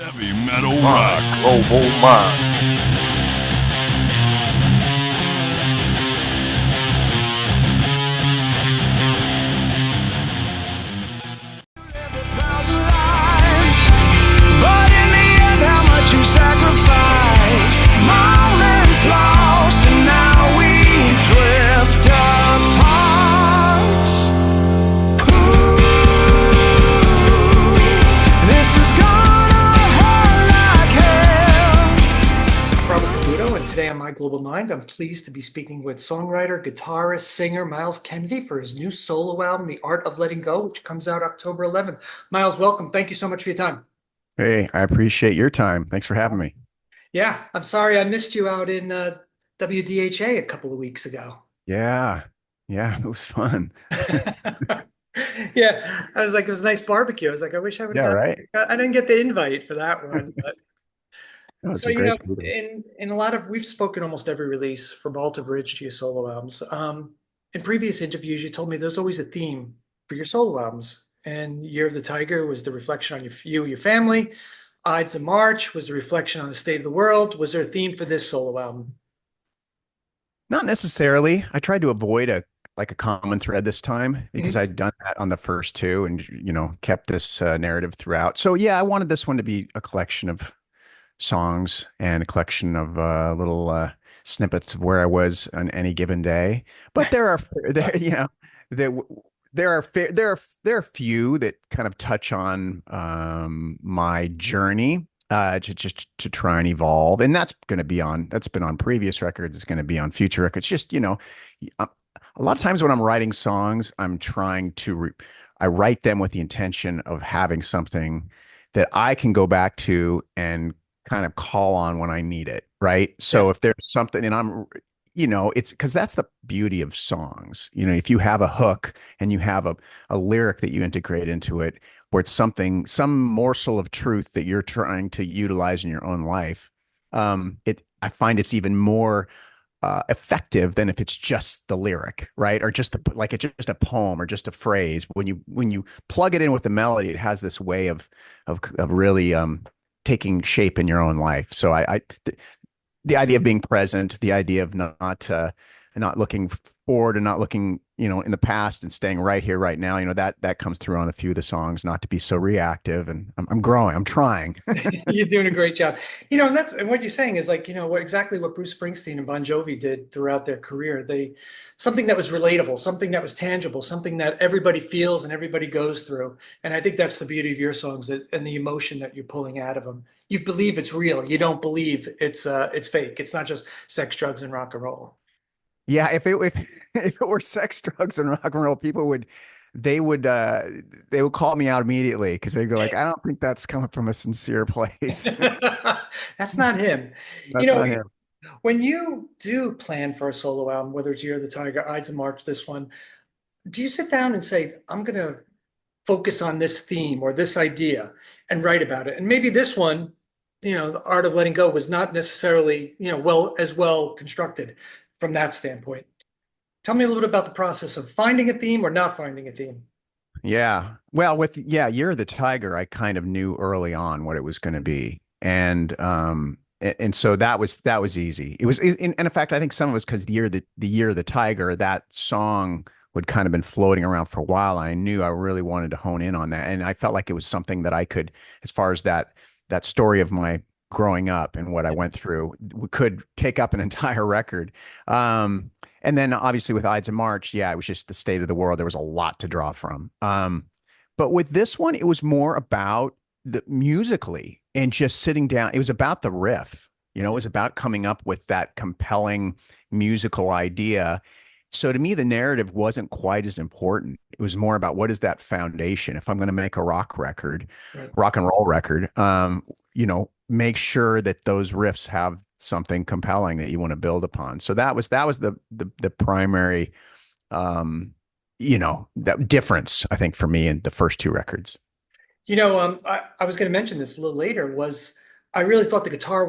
Heavy metal My rock. global mind. But in the end, how much you sacrificed. Moments lost, and now we drift apart. Ooh, this is gonna hurt like hell. Robert Caputo, and today on My Global Mind, I'm pleased to be speaking with songwriter, guitarist, singer Myles Kennedy for his new solo album, The Art of Letting Go, which comes out October 11th. Myles, welcome. Thank you so much for your time. Hey, I appreciate your time. Thanks for having me. Yeah, I'm sorry I missed you out in WDHA a couple of weeks ago. Yeah, it was fun. Yeah, I was like, it was a nice barbecue. I was like, I wish I would Yeah, have right. I didn't get the invite for that one, but No, it's so, a you know, great movie. in a lot of, we've spoken almost every release from Alter Bridge to your solo albums. In previous interviews, you told me there's always a theme for your solo albums. And Year of the Tiger was the reflection on your family. Ides of March was the reflection on the state of the world. Was there a theme for this solo album? Not necessarily. I tried to avoid a common thread this time because I'd done that on the first two and kept this narrative throughout. So yeah, I wanted this one to be a collection of songs and a collection of little snippets of where I was on any given day. But there are there are few that kind of touch on my journey to try and evolve, and that's been on previous records. It's going to be on future records. Just a lot of times when I'm writing songs, I'm trying to I write them with the intention of having something that I can go back to and kind of call on when I need it, right? So if there's something, and it's because that's the beauty of songs. If you have a hook and you have a lyric that you integrate into it, where it's some morsel of truth that you're trying to utilize in your own life, I find it's even more effective than if it's just the lyric, right? Or just it's just a poem or just a phrase. When you plug it in with the melody, it has this way of really taking shape in your own life. So the idea of being present, the idea of not looking forward and not looking, in the past and staying right here, right now, that comes through on a few of the songs, not to be so reactive. And I'm growing, I'm trying. You're doing a great job. And what you're saying is exactly what Bruce Springsteen and Bon Jovi did throughout their career. Something that was relatable, something that was tangible, something that everybody feels and everybody goes through. And I think that's the beauty of your songs and the emotion that you're pulling out of them. You believe it's real. You don't believe it's fake. It's not just sex, drugs, and rock and roll. Yeah, if it were sex, drugs, and rock and roll, they would call me out immediately because they'd go like, I don't think that's coming from a sincere place. That's not him. That's not him. When you do plan for a solo album, whether it's Year of the Tiger, Ides of March, this one, do you sit down and say, I'm going to focus on this theme or this idea and write about it? And maybe this one, The Art of Letting Go was not necessarily, well constructed from that standpoint. Tell me a little bit about the process of finding a theme or not finding a theme. Yeah. Well, Year of the Tiger, I kind of knew early on what it was going to be. And so that was easy. It was, in fact, I think some of it was because the Year of the Tiger, that song would kind of been floating around for a while. And I knew I really wanted to hone in on that. And I felt like it was something that I could, as far as that story of my growing up and what I went through, we could take up an entire record. And then obviously with Ides of March, it was just the state of the world. There was a lot to draw from. But with this one, it was more about the musically and just sitting down. It was about the riff, it was about coming up with that compelling musical idea. So to me, the narrative wasn't quite as important. It was more about what is that foundation? If I'm going to make a rock record, Right. rock and roll record, make sure that those riffs have something compelling that you want to build upon. So that was the primary, that difference, I think, for me in the first two records. I was going to mention this a little later. I really thought the guitar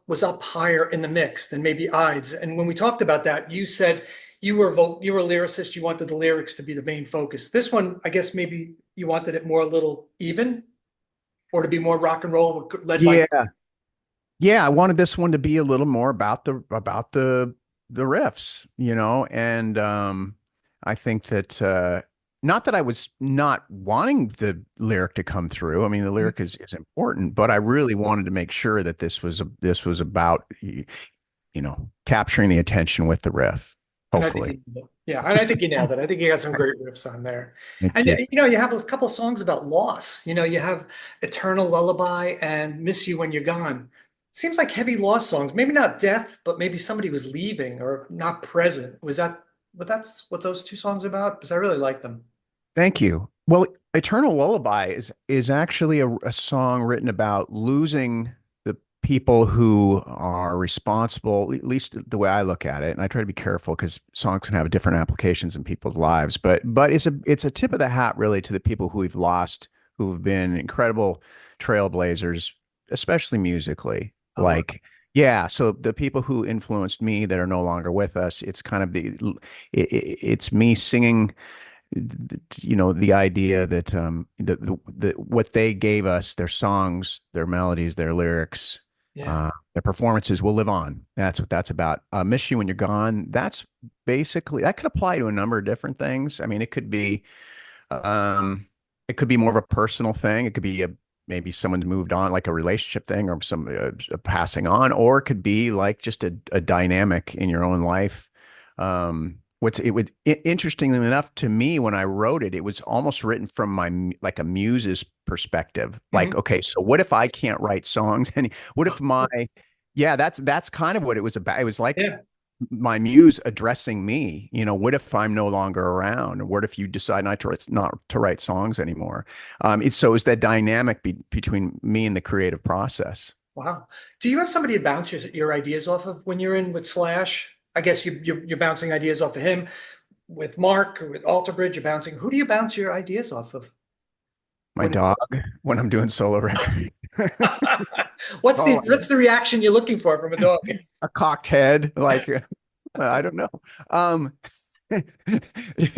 was up higher in the mix than maybe Ides. And when we talked about that, you said you were a lyricist. You wanted the lyrics to be the main focus. This one, I guess maybe you wanted it more a little even. or to be more rock and roll, led by? Yeah. Yeah, I wanted this one to be a little more about the riffs, you know, and I think that not that I was not wanting the lyric to come through. I mean, the lyric is important, but I really wanted to make sure that this was about capturing the attention with the riff, And I think, hopefully. yeah, and I think you nailed it. I think you got some great riffs on there. Thank And you. you have a couple songs about loss. You have Eternal Lullaby and Miss You When You're Gone. Seems like heavy loss songs. Maybe not death, but maybe somebody was leaving or not present. Was that what that's what those two songs about? Because I really like them. Thank you. Well, Eternal Lullaby is actually a song written about losing the people who are responsible, at least the way I look at it. And I try to be careful because songs can have different applications in people's lives. But it's a tip of the hat really to the people who we've lost, who've been incredible trailblazers, especially musically. Oh, Like, yeah, so the people who influenced me that are no longer with us, it's kind of it's me singing the idea that what they gave us, their songs, their melodies, their lyrics, yeah. their performances will live on. That's what that's about. Miss You When You're Gone. That's basically that could apply to a number of different things. I mean, um, it could be more of a personal thing. It could be maybe someone's moved on, like a relationship thing, or some a passing on, or it could be like just a dynamic in your own life. Interestingly enough to me, when I wrote it, it was almost written from like a muse's perspective. Like, Mhm. okay, so what if I can't write songs? And what if yeah, that's kind of what it was about. It was like Yeah. my muse addressing me. What if I'm no longer around? What if you decide not to write songs anymore? It's that dynamic between me and the creative process. Wow. Do you have somebody to bounce your ideas off of when you're in with Slash? I guess you're bouncing ideas off of him. With Mark or with Alter Bridge, you're bouncing. Who do you bounce your ideas off of? My When dog, when I'm doing solo record. what's the Oh, what's the reaction you're looking for from a dog? a cocked head, like I don't know. Um,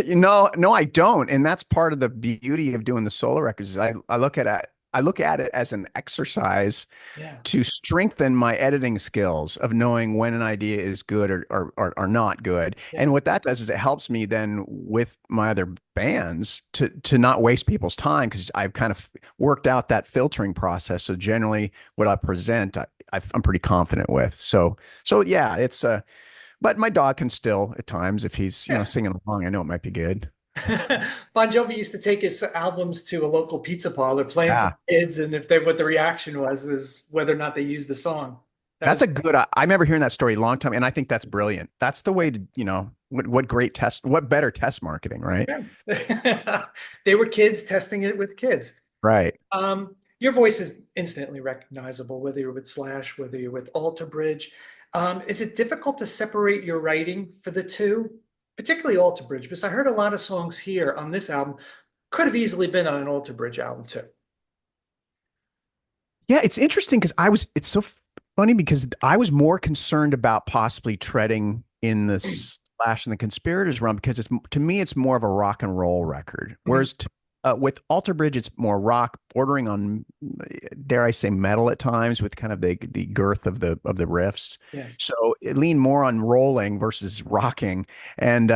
no, I don't, and that's part of the beauty of doing the solo records. Is I look at it as an exercise Yeah. to strengthen my editing skills of knowing when an idea is good or not good. Yeah. And what that does is it helps me then with my other bands to not waste people's time because I've kind of worked out that filtering process. So generally, what I present, I'm pretty confident with. So yeah, it's but my dog can still at times if he's Yeah. singing along. I know it might be good. Bon Jovi used to take his albums to a local pizza parlor, playing for Yeah. the kids, and if they what the reaction was whether or not they used the song. That That's was a good. I remember hearing that story a long time, and I think that's brilliant. That's the way to, what better test marketing, right? yeah. They were kids testing it with kids. Right. Your voice is instantly recognizable, whether you're with Slash, whether you're with Alter Bridge. Is it difficult to separate your writing for the two, particularly Alter Bridge? Because I heard a lot of songs here on this album could have easily been on an Alter Bridge album too. Yeah, it's interesting because it's so funny because I was more concerned about possibly treading in the Slash and the Conspirators run because to me it's more of a rock and roll record, Mhm. whereas with Alter Bridge it's more rock, bordering on dare I say metal at times with kind of the girth of the riffs. Yeah. So it leaned more on rolling versus rocking, and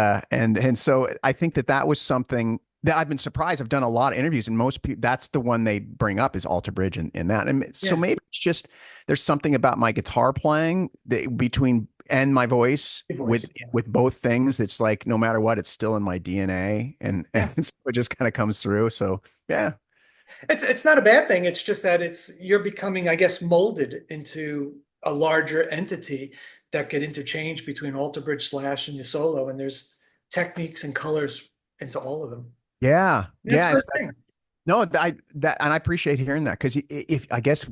so I think that was something that I've been surprised. I've done a lot of interviews, and most people, that's the one they bring up is Alter Bridge in that. And so Yeah. maybe it's just there's something about my guitar playing between and my voice Your voice. with both things. It's like no matter what, it's still in my DNA, and Yeah. so it just kind of comes through. So yeah, It's not a bad thing. It's just that you're becoming, I guess, molded into a larger entity that could interchange between Alter Bridge, Slash, and your solo. And there's techniques and colors into all of them. yeah, That's a yeah. good thing. No, and I appreciate hearing that because if I guess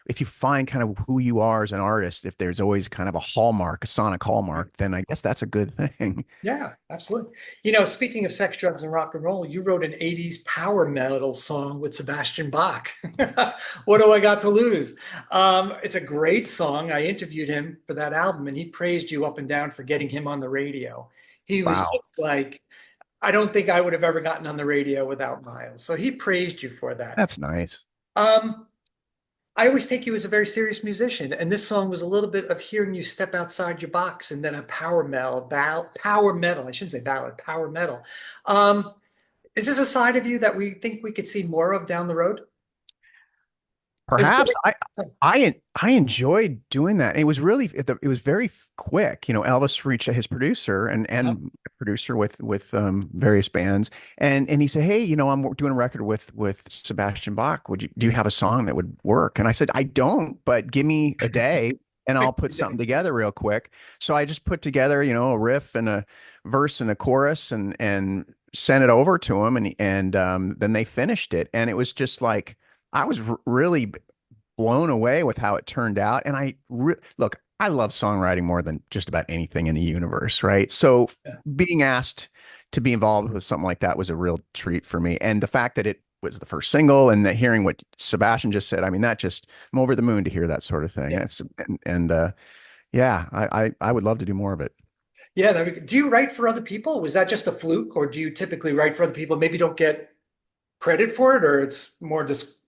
if you find kind of who you are as an artist, if there's always kind of a hallmark, a sonic hallmark, then I guess that's a good thing. Yeah, absolutely. Speaking of sex, drugs, and rock and roll, you wrote an 80s power metal song with Sebastian Bach. What do I got to lose? It's a great song. I interviewed him for that album and he praised you up and down for getting him on the radio. He was Wow, just like, I don't think I would have ever gotten on the radio without Miles. So he praised you for that. that's nice. Um, I always take you as a very serious musician, and this song was a little bit of hearing you step outside your box, and then a power metal. I shouldn't say ballad, power metal. Um, is this a side of you that we think we could see more of down the road? It's Perhaps really- I enjoyed doing that. And it was really it was very quick. You know, Elvis reached his producer and producer with various bands, and he said, "Hey, you know, I'm doing a record with Sebastian Bach. Do you have a song that would work?" And I said, "I don't, but give me a day." And I'll put something together real quick. So I just put together, you know, a riff and a verse and a chorus and sent it over to him, and then they finished it, and it was just like I was really blown away with how it turned out. And look, I love songwriting more than just about anything in the universe, right? So Yeah. being asked to be involved with something like that was a real treat for me. And the fact that it was the first single and that hearing what Sebastian just said, I mean, I'm over the moon to hear that sort of thing. Yeah. Yeah, I would love to do more of it. Yeah, do you write for other people? Was that just a fluke, or do you typically write for other people? Maybe don't get credit for it, or it's more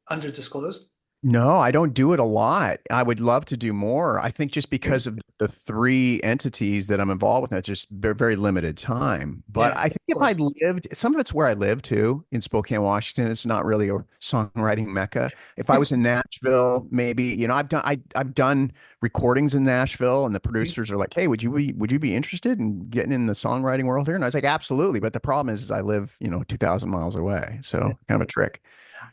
under disclosed? No, I don't do it a lot. I would love to do more. I think just because of the three entities that I'm involved with, that's just very limited time. But Yeah, I think of if course. I lived, some of it's where I live too, in Spokane, Washington. It's not really a songwriting mecca. If I was in Nashville, maybe, you know, I've done recordings in Nashville, and the producers are like, "Hey, would you be interested in getting in the songwriting world here?" And I was like, "Absolutely." But the problem is I live, you know, 2,000 miles away. So kind of a trick.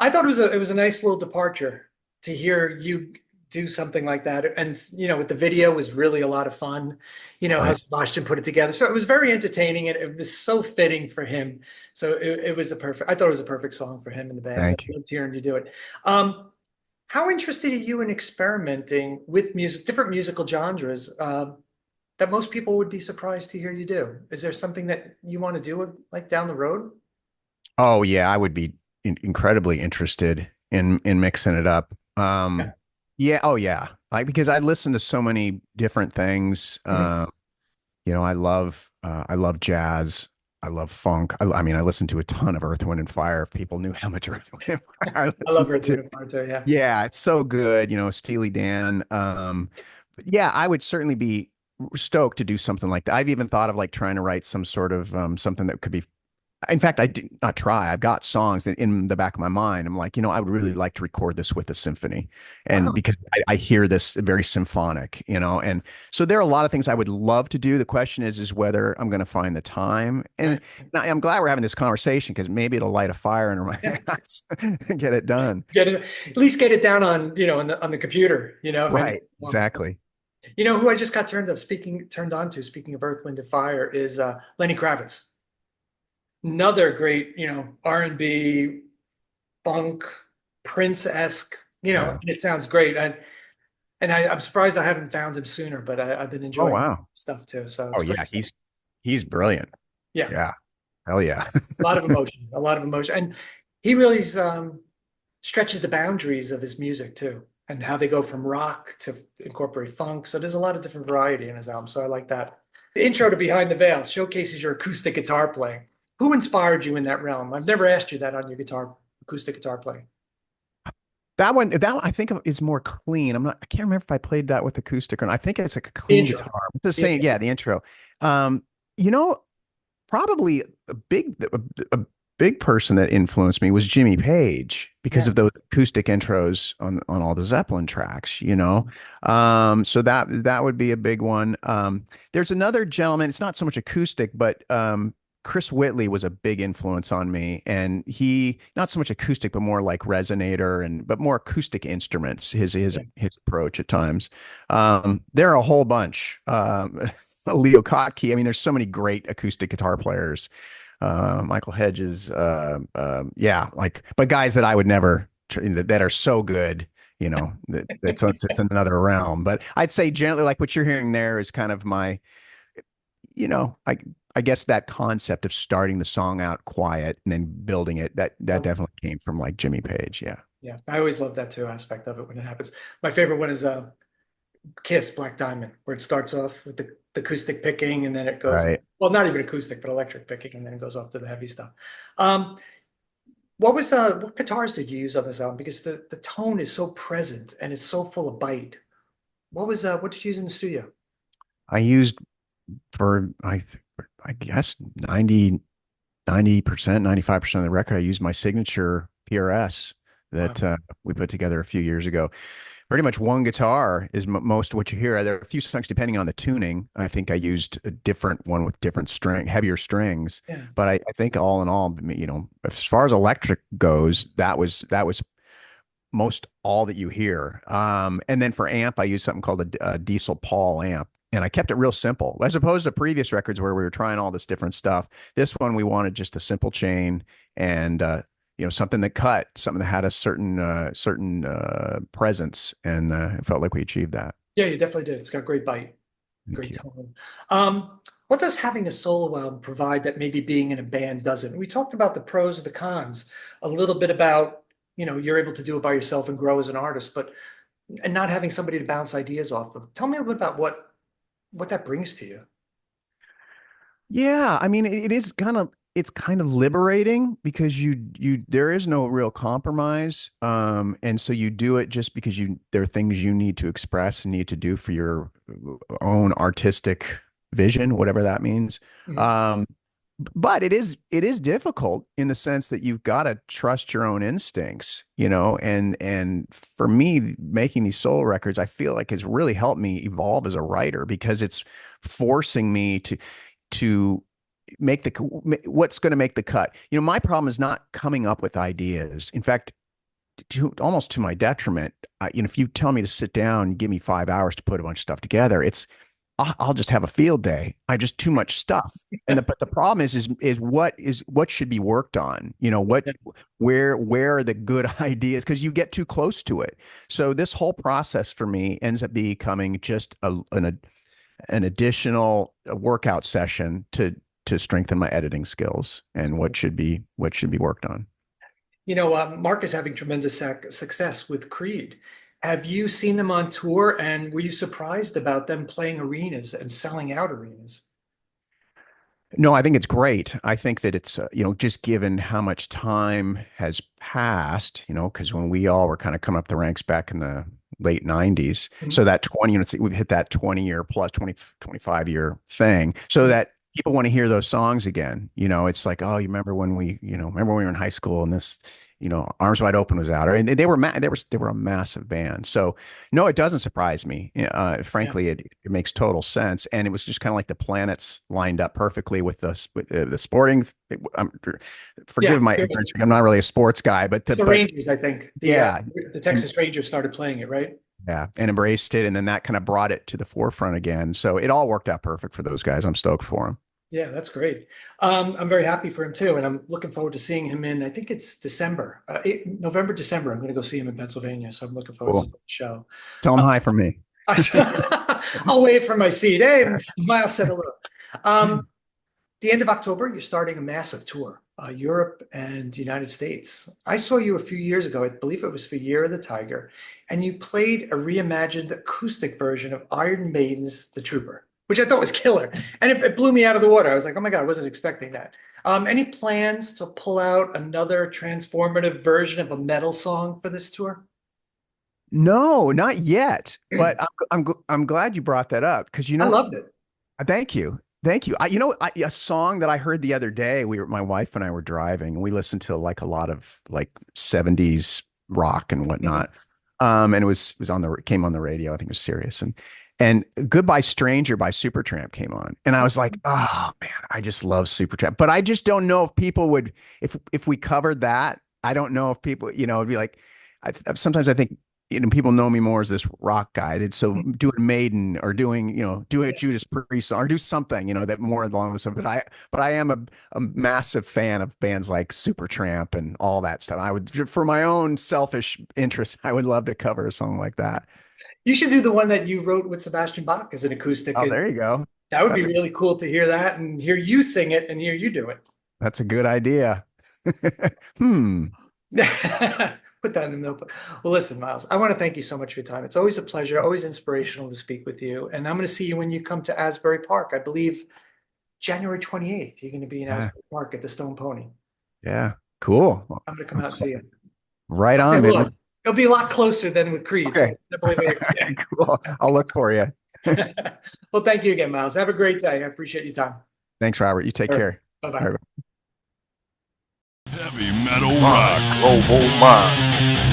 I thought it was a nice little departure to hear you do something like that. And with the video was really a lot of fun, how Right. Sebastian put it together. So it was very entertaining and it was so fitting for him. So it was I thought it was a perfect song for him and the band. I Thank you. loved hearing you do it. How interested are you in experimenting with music, different musical genres, that most people would be surprised to hear you do? Is there something that you want to do like down the road? Oh yeah, I would be incredibly interested in mixing it up. Yeah. Yeah, oh yeah. Like because I listen to so many different things. Mhm. You know, I love jazz. I love funk. I mean, I listen to a ton of Earth, Wind, and Fire. If people knew how much Earth, Wind, and Fire I I love listen Earth, to. Wind& and Fire too. Yeah. Yeah, it's so good. You know, Steely Dan. But yeah, I would certainly be stoked to do something like that. I've even thought of like trying to write some sort of something that could be in fact, I did not try. I've got songs that in the back of my mind, I'm like, you know, I would really like to record this with a symphony. And Wow. because I hear this very symphonic, you know, and so there are a lot of things I would love to do. The question is whether I'm going to find the time. And Right. I'm glad we're having this conversation because maybe it'll light a fire under my Yeah. ass and get it done. Get it, at least get it down on, on the computer, if Right. anyone. Exactly. Who I just got turned on to, speaking of Earth, Wind& and Fire, is Lenny Kravitz. Another great, R&B, funk, Prince-esque, Yeah. and it sounds great. I'm surprised I haven't found him sooner, but I've been Oh, enjoying wow. stuff too. So Oh, it's yeah. great stuff. He's brilliant. Yeah, Yeah. Hell yeah. a lot of emotion, a lot of emotion. And he really stretches the boundaries of his music too, and how they go from rock to incorporate funk. So there's a lot of different variety in his album. So I like that. The intro to Behind the Veil showcases your acoustic guitar playing. Who inspired you in that realm? I've never asked you that on your acoustic guitar playing. That I think is more clean. I can't remember if I played that with acoustic or not. I think it's like a The clean intro. guitar. It's the The same, intro. yeah, the intro. You know, probably a big person that influenced me was Jimmy Page because Yeah. of those acoustic intros on all the Zeppelin tracks, you know. So that would be a big one. There's another gentleman, it's not so much acoustic, but Chris Whitley was a big influence on me, and he not so much acoustic, but more like resonator but more acoustic instruments. Yeah. His approach at times. There are a whole bunch. Leo Kottke. I mean, there's so many great acoustic guitar players. Michael Hedges. Yeah, like but guys that I would never that are so good. You know, it's another realm. But I'd say generally, like what you're hearing there is kind of my you know, I guess that concept of starting the song out quiet and then building it, that definitely came from like Jimmy Page. Yeah. Yeah. I always love that too aspect of it when it happens. My favorite one is Kiss Black Diamond, where it starts off with the acoustic picking and then it goes, Right. well, not even acoustic, but electric picking, and then it goes off to the heavy stuff. Um, What guitars did you use on this album? Because the tone is so present and it's so full of bite. What did you use in the studio? I used for I guess 90%, 95% of the record, I used my signature PRS Wow. that we put together a few years ago. Pretty much one guitar is most of what you hear. There are a few songs depending on the tuning. I think I used a different one with different heavier strings. Yeah. But I think all in all, you know, as far as electric goes, that was most all that you hear. And then for amp, I used something called a Diesel Paul amp. And I kept it real simple, as opposed to previous records where we were trying all this different stuff. This one, we wanted just a simple chain and you know, something that cut, something that had a certain presence, and it felt like we achieved that. Yeah, you definitely did. It's got great bite, Thank great you. tone. What does having a solo album provide that maybe being in a band doesn't? We talked about the pros and the cons, a little bit about, you know, you're able to do it by yourself and grow as an artist, but and not having somebody to bounce ideas off of. Tell me a little bit about what that brings to you. Yeah, I mean, it is it's kind of liberating because there is no real compromise, and so you do it just because there are things you need to express and need to do for your own artistic vision, whatever that means. Mhm. Um, but it is difficult in the sense that you've got to trust your own instincts, you know, and for me, making these solo records, I feel like has really helped me evolve as a writer because it's forcing me to make what's going to make the cut. You know, my problem is not coming up with ideas. In fact, almost to my detriment, you know, if you tell me to sit down and give me 5 hours to put a bunch of stuff together, I'll just have a field day. I just too much stuff. But the problem is what should be worked on. You know, where are the good ideas? Because you get too close to it. So this whole process for me ends up becoming just an additional workout session to strengthen my editing skills and what should be worked on. You know, Mark is having tremendous success with Creed. Have you seen them on tour and were you surprised about them playing arenas and selling out arenas? No, I think it's great. I think that it's, you know, just given how much time has passed, you know, because when we all were kind of coming up the ranks back in the late 90s, Mhm. so that 20, you know, we've hit that 20-year plus 25-year thing, so that people want to hear those songs again. You know, it's like, oh, you remember when remember when we were in high school and this, you know, Arms Wide Open was out, or and they were a massive band. So no, it doesn't surprise me. Yeah, Frankly, it makes total sense, and it was just kind of like the planets lined up perfectly with the sporting. I'm, yeah. forgive my ignorance. I'm not really a sports guy, but The Rangers, I think yeah, the and Texas Rangers started playing it, right? yeah, and embraced it, and then that kind of brought it to the forefront again. So it all worked out perfect for those guys. I'm stoked for them. Yeah, that's great. I'm very happy for him too, and I'm looking forward to seeing him in. I think it's December, November, December. I'm going to go see him in Pennsylvania, so I'm looking forward to Cool. seeing the show. Tell them hi from me. I'll wait for my seat. Hey, Miles said hello. Um, the end of October, you're starting a massive tour, Europe and the United States. I saw you a few years ago, I believe it was for Year of the Tiger, and you played a reimagined acoustic version of Iron Maiden's The Trooper, which I thought was killer. And it blew me out of the water. I was like, oh my God, I wasn't expecting that. Any plans to pull out another transformative version of a metal song for this tour? No, not yet. But I'm glad you brought that up because I loved it. thank you. Thank you. A song that I heard the other day, my wife and I were driving and we listened to like a lot of like 70s rock and Mhm. whatnot. And it came on the radio. I think it was Sirius, and Goodbye Stranger by Supertramp came on. And I was like, oh man, I just love Supertramp. But I just don't know if people would, if we covered that, I don't know if people, you know, it'd be like, sometimes I think, you know, people know me more as this rock guy. So doing Maiden or doing a Judas Priest song or do something, you know, that more along the stuff. But I am a massive fan of bands like Supertramp and all that stuff. I would, for my own selfish interest, I would love to cover a song like that. You should do the one that you wrote with Sebastian Bach as an acoustic. Oh, there you go. That would be That's a really cool to hear that and hear you sing it and hear you do it. that's a good idea. Hmm. Put that in the notebook. Well, listen, Miles, I want to thank you so much for your time. It's always a pleasure, always inspirational to speak with you. And I'm going to see you when you come to Asbury Park. I believe January 28th, you're going to be in Yeah. Asbury Park at the Stone Pony. Yeah. Cool. I'm going to come out and see you. Right on, Hey, man. look, it'll be a lot closer than with Creed. Okay. So definitely wait. Yeah. Cool. I'll look for you. Well, thank you again, Myles. Have a great day. I appreciate your time. Thanks, Robert. You take All right. care. Bye-bye. All right. Heavy metal rock. Global mind.